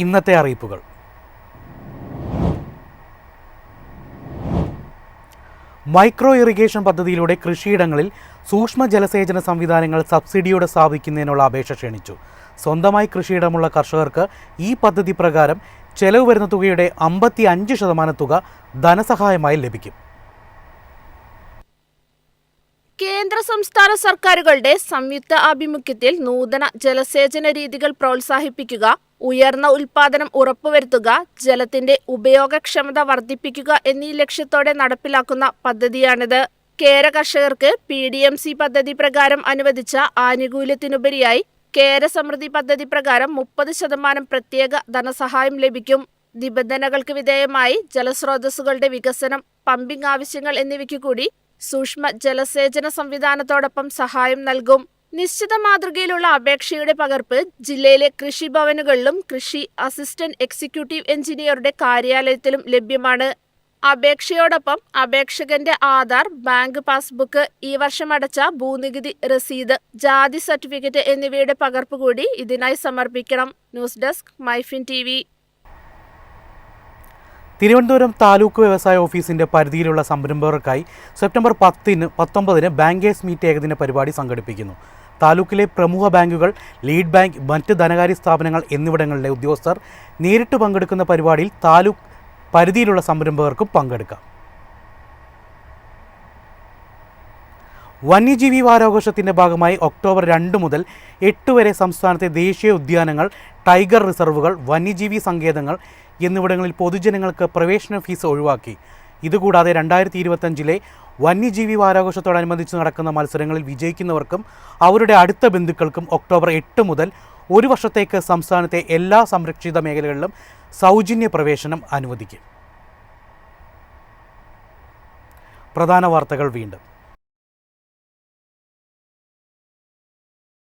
ഇന്നത്തെ അറിയിപ്പുകൾ. Micro irrigation പദ്ധതിയിലൂടെ കൃഷിയിടങ്ങളിൽ സൂക്ഷ്മ ജലസേചന സംവിധാനങ്ങൾ സബ്സിഡിയോടെ സ്ഥാപിക്കുന്നതിനുള്ള അപേക്ഷ ക്ഷണിച്ചു. സ്വന്തമായി കൃഷിയിടമുള്ള കർഷകർക്ക് ഈ പദ്ധതി പ്രകാരം ചെലവ് വരുന്ന തുകയുടെ 55% തുക ധനസഹായമായി ലഭിക്കും. കേന്ദ്ര സംസ്ഥാന സർക്കാരുകളുടെ സംയുക്ത ആഭിമുഖ്യത്തിൽ നൂതന ജലസേചന രീതികൾ പ്രോത്സാഹിപ്പിക്കുക, ഉയർന്ന ഉൽപാദനം ഉറപ്പുവരുത്തുക, ജലത്തിന്റെ ഉപയോഗക്ഷമത വർദ്ധിപ്പിക്കുക എന്നീ ലക്ഷ്യത്തോടെ നടപ്പിലാക്കുന്ന പദ്ധതിയാണിത്. കേര കർഷകർക്ക് PDMC പദ്ധതി പ്രകാരം അനുവദിച്ച ആനുകൂല്യത്തിനുപരിയായി കേര സമൃദ്ധി പദ്ധതി പ്രകാരം 30% പ്രത്യേക ധനസഹായം ലഭിക്കും. നിബന്ധനകൾക്ക് വിധേയമായി ജലസ്രോതസ്സുകളുടെ വികസനം, പമ്പിംഗ് ആവശ്യങ്ങൾ എന്നിവയ്ക്കു കൂടി സൂക്ഷ്മ ജലസേചന സംവിധാനത്തോടൊപ്പം സഹായം നൽകും. നിശ്ചിത മാതൃകയിലുള്ള അപേക്ഷയുടെ പകർപ്പ് ജില്ലയിലെ കൃഷിഭവനുകളിലും കൃഷി അസിസ്റ്റന്റ് എക്സിക്യൂട്ടീവ് എഞ്ചിനീയറുടെ കാര്യാലയത്തിലും ലഭ്യമാണ്. അപേക്ഷയോടൊപ്പം അപേക്ഷകന്റെ ആധാർ, ബാങ്ക് പാസ്ബുക്ക്, ഈ വർഷം അടച്ച ഭൂനികുതി രസീത്, ജാതി സർട്ടിഫിക്കറ്റ് എന്നിവയുടെ പകർപ്പ് കൂടി ഇതിനായി സമർപ്പിക്കണം. News desk MyFin TV. Thiruvananthapuram taluk വ്യവസായ ഓഫീസിന്റെ പരിധിയിലുള്ള സംരംഭകർക്കായി സെപ്റ്റംബർ 19 ബാങ്കേഴ്സ് മീറ്റ് ഏകദിന പരിപാടി സംഘടിപ്പിക്കുന്നു. താലൂക്കിലെ പ്രമുഖ ബാങ്കുകൾ, ലീഡ് ബാങ്ക്, മറ്റ് ധനകാര്യ സ്ഥാപനങ്ങൾ എന്നിവിടങ്ങളിലെ ഉദ്യോഗസ്ഥർ നേരിട്ട് പങ്കെടുക്കുന്ന പരിപാടിയിൽ താലൂക്ക് പരിധിയിലുള്ള സംരംഭകർക്കും പങ്കെടുക്കാം. വന്യജീവി വാരാഘോഷത്തിന്റെ ഭാഗമായി ഒക്ടോബർ 2 മുതൽ 8 വരെ സംസ്ഥാനത്തെ ദേശീയ ഉദ്യാനങ്ങൾ, ടൈഗർ റിസർവുകൾ, വന്യജീവി സങ്കേതങ്ങൾ എന്നിവിടങ്ങളിൽ പൊതുജനങ്ങൾക്ക് പ്രവേശന ഫീസ് ഒഴിവാക്കി. ഇതുകൂടാതെ 2025 വന്യജീവി വാരാഘോഷത്തോടനുബന്ധിച്ച് നടക്കുന്ന മത്സരങ്ങളിൽ വിജയിക്കുന്നവർക്കും അവരുടെ അടുത്ത ബന്ധുക്കൾക്കും ഒക്ടോബർ 8 മുതൽ 1 വർഷത്തേക്ക് സംസ്ഥാനത്തെ എല്ലാ സംരക്ഷിത മേഖലകളിലും സൗജന്യ പ്രവേശനം അനുവദിക്കും. പ്രധാന വാർത്തകൾ വീണ്ടും.